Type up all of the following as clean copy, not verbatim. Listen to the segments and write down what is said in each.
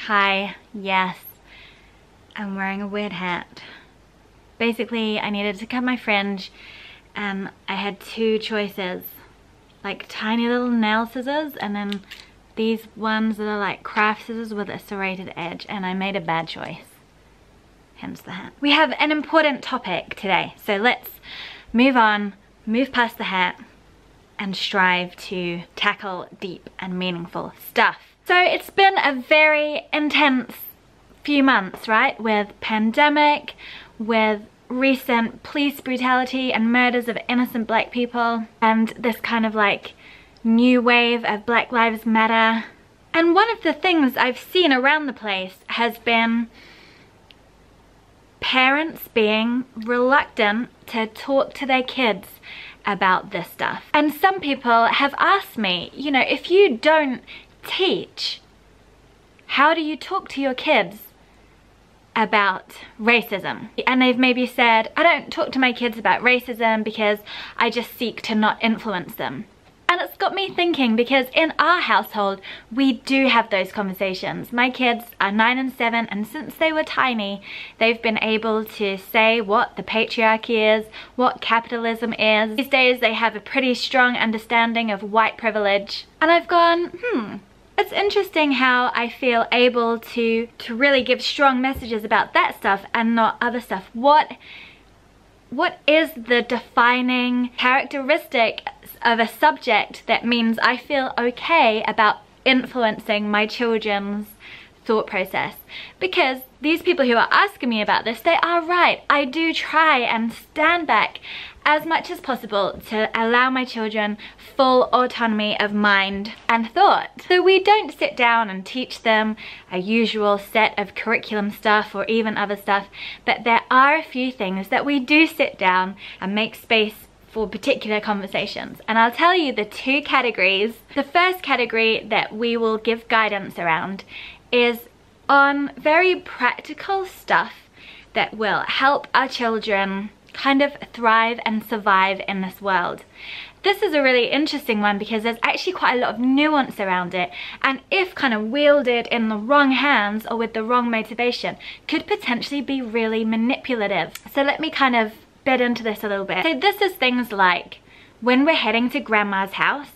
Hi, yes, I'm wearing a weird hat. Basically, I needed to cut my fringe and I had two choices, like tiny little nail scissors and then these ones that are like craft scissors with a serrated edge, and I made a bad choice, hence the hat. We have an important topic today, so let's move on, move past the hat and strive to tackle deep and meaningful stuff. So it's been a very intense few months, right? With pandemic, with recent police brutality and murders of innocent black people, and this kind of like new wave of Black Lives Matter. And one of the things I've seen around the place has been parents being reluctant to talk to their kids about this stuff. And some people have asked me, you know, if you don't teach, how do you talk to your kids about racism? And they've maybe said, I don't talk to my kids about racism because I just seek to not influence them. And it's got me thinking, because in our household, we do have those conversations. My kids are 9 and 7, and since they were tiny, they've been able to say what the patriarchy is, what capitalism is. These days, they have a pretty strong understanding of white privilege. And I've gone, it's interesting how I feel able to really give strong messages about that stuff and not other stuff. What is the defining characteristic of a subject that means I feel okay about influencing my children's thought process? Because these people who are asking me about this, they are right. I do try and stand back as much as possible to allow my children full autonomy of mind and thought. So we don't sit down and teach them a usual set of curriculum stuff or even other stuff, but there are a few things that we do sit down and make space for particular conversations. And I'll tell you the two categories. The first category that we will give guidance around is on very practical stuff that will help our children kind of thrive and survive in this world. This is a really interesting one because there's actually quite a lot of nuance around it, and if kind of wielded in the wrong hands or with the wrong motivation, could potentially be really manipulative. So let me kind of bed into this a little bit. So this is things like when we're heading to grandma's house,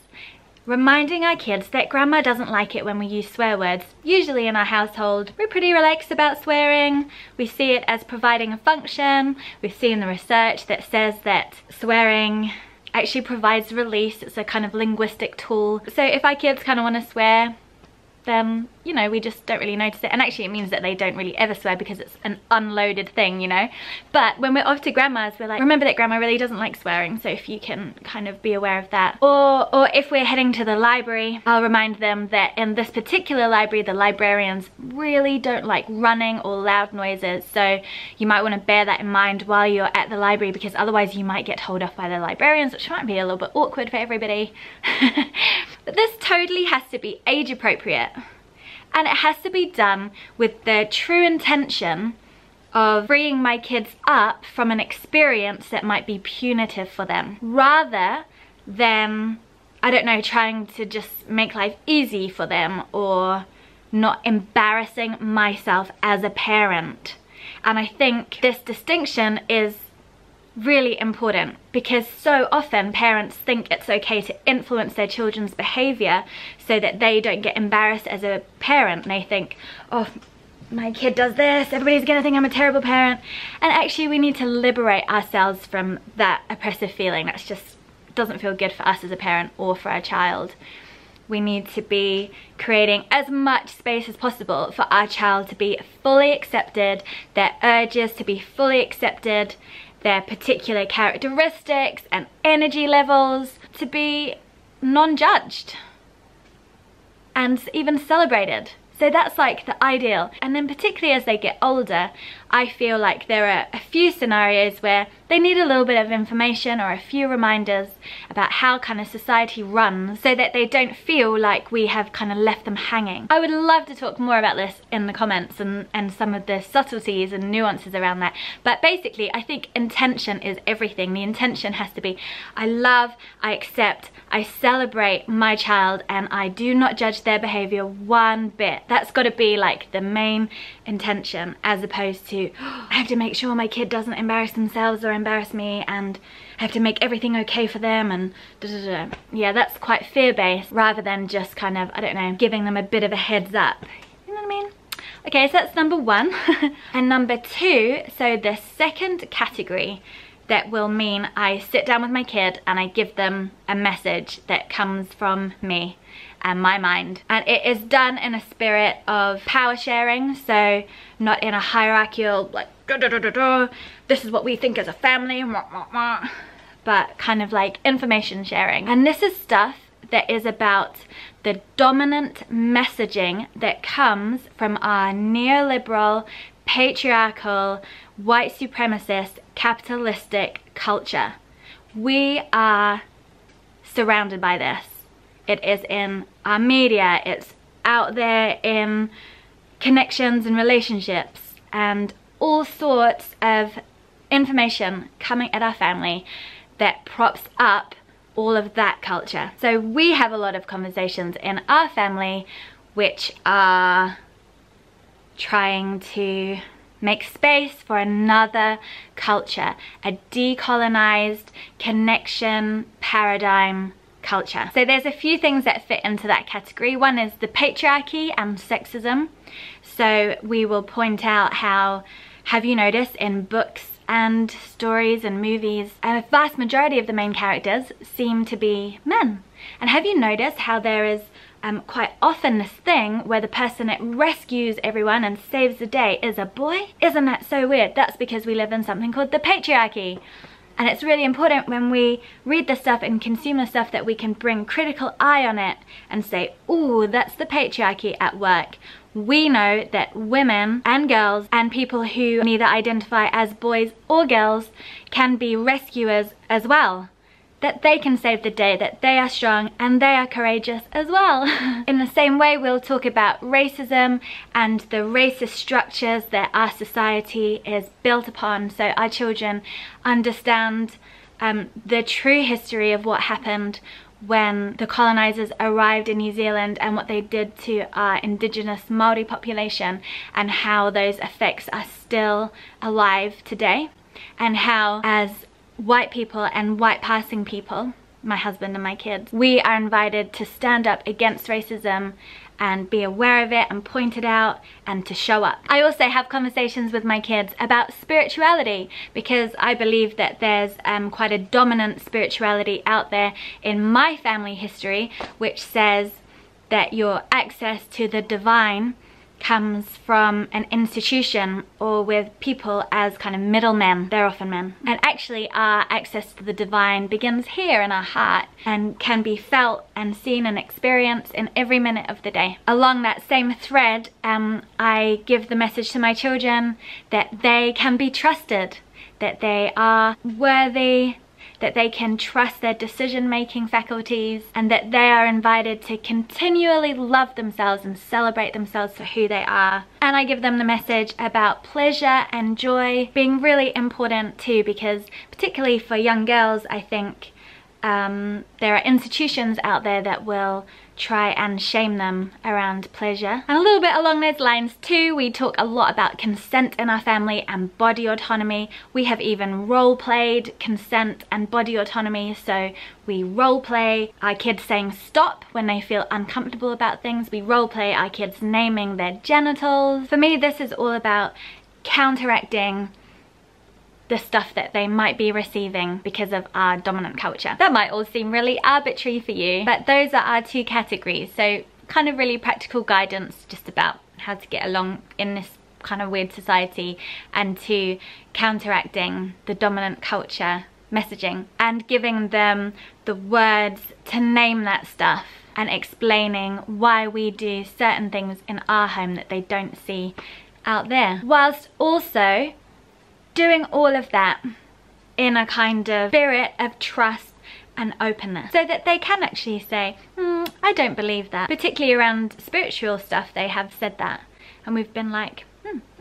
reminding our kids that grandma doesn't like it when we use swear words. Usually in our household, we're pretty relaxed about swearing. We see it as providing a function. We've seen the research that says that swearing actually provides release. It's a kind of linguistic tool. So if our kids kind of want to swear, then, you know, we just don't really notice it. And actually it means that they don't really ever swear because it's an unloaded thing, you know. But when we're off to grandma's, we're like, remember that grandma really doesn't like swearing, so if you can kind of be aware of that. Or if we're heading to the library, I'll remind them that in this particular library, the librarians really don't like running or loud noises. So you might want to bear that in mind while you're at the library, because otherwise you might get told off by the librarians, which might be a little bit awkward for everybody. But this totally has to be age appropriate. And it has to be done with the true intention of freeing my kids up from an experience that might be punitive for them, rather than, I don't know, trying to just make life easy for them or not embarrassing myself as a parent. And I think this distinction is really important, because so often parents think it's okay to influence their children's behavior so that they don't get embarrassed as a parent. They think, oh, my kid does this, everybody's gonna think I'm a terrible parent. And actually we need to liberate ourselves from that oppressive feeling. That's just doesn't feel good for us as a parent or for our child. We need to be creating as much space as possible for our child to be fully accepted, their urges to be fully accepted, their particular characteristics and energy levels to be non-judged and even celebrated. So that's like the ideal. And then particularly as they get older, I feel like there are a few scenarios where they need a little bit of information or a few reminders about how kind of society runs so that they don't feel like we have kind of left them hanging. I would love to talk more about this in the comments and some of the subtleties and nuances around that. But basically, I think intention is everything. The intention has to be, I love, I accept, I celebrate my child, and I do not judge their behavior one bit. That's got to be like the main intention, as opposed to, oh, I have to make sure my kid doesn't embarrass themselves or embarrass me, and I have to make everything okay for them, and da da da. Yeah, that's quite fear-based rather than just kind of, I don't know, giving them a bit of a heads up. You know what I mean? Okay, so that's number one. And number two, so the second category that will mean I sit down with my kid and I give them a message that comes from me and my mind. And it is done in a spirit of power sharing, so not in a hierarchical, like, this is what we think as a family, but kind of like information sharing. And this is stuff that is about the dominant messaging that comes from our neoliberal, patriarchal, white supremacist, capitalistic culture. We are surrounded by this. It is in our media, it's out there in connections and relationships, and all sorts of information coming at our family that props up all of that culture. So we have a lot of conversations in our family which are trying to make space for another culture, a decolonized connection paradigm culture. So there's a few things that fit into that category. One is the patriarchy and sexism. So we will point out how, have you noticed in books and stories and movies, a vast majority of the main characters seem to be men? And have you noticed how there is quite often this thing where the person that rescues everyone and saves the day is a boy? Isn't that so weird? That's because we live in something called the patriarchy. And it's really important when we read this stuff and consume this stuff that we can bring critical eye on it and say, ooh, that's the patriarchy at work. We know that women and girls and people who neither identify as boys or girls can be rescuers as well. That they can save the day, that they are strong and they are courageous as well. In the same way, we'll talk about racism and the racist structures that our society is built upon, so our children understand the true history of what happened when the colonizers arrived in New Zealand and what they did to our indigenous Māori population, and how those effects are still alive today, and how as white people and white passing people, my husband and my kids, we are invited to stand up against racism and be aware of it and point it out and to show up. I also have conversations with my kids about spirituality, because I believe that there's quite a dominant spirituality out there in my family history, which says that your access to the divine comes from an institution or with people as kind of middlemen. They're often men. And actually our access to the divine begins here in our heart and can be felt and seen and experienced in every minute of the day. Along that same thread, I give the message to my children that they can be trusted, that they are worthy, that they can trust their decision-making faculties, and that they are invited to continually love themselves and celebrate themselves for who they are. And I give them the message about pleasure and joy being really important too, because particularly for young girls, I think there are institutions out there that will try and shame them around pleasure. And a little bit along those lines too, we talk a lot about consent in our family and body autonomy. We have even role played consent and body autonomy. So we role play our kids saying stop when they feel uncomfortable about things. We role play our kids naming their genitals. For me, this is all about counteracting the stuff that they might be receiving because of our dominant culture. That might all seem really arbitrary for you, but those are our two categories. So kind of really practical guidance just about how to get along in this kind of weird society, and to counteracting the dominant culture messaging and giving them the words to name that stuff and explaining why we do certain things in our home that they don't see out there, whilst also doing all of that in a kind of spirit of trust and openness, so that they can actually say, I don't believe that. Particularly around spiritual stuff, they have said that, and we've been like,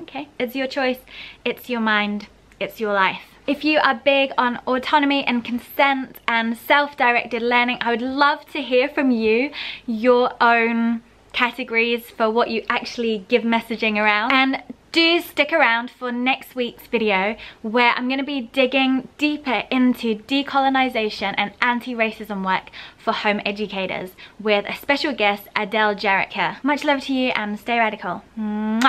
okay, it's your choice, it's your mind, it's your life. If you are big on autonomy and consent and self-directed learning, I would love to hear from you, your own categories for what you actually give messaging around. And do stick around for next week's video, where I'm going to be digging deeper into decolonization and anti-racism work for home educators with a special guest, Adele Jarrett here. Much love to you and stay radical. Mwah!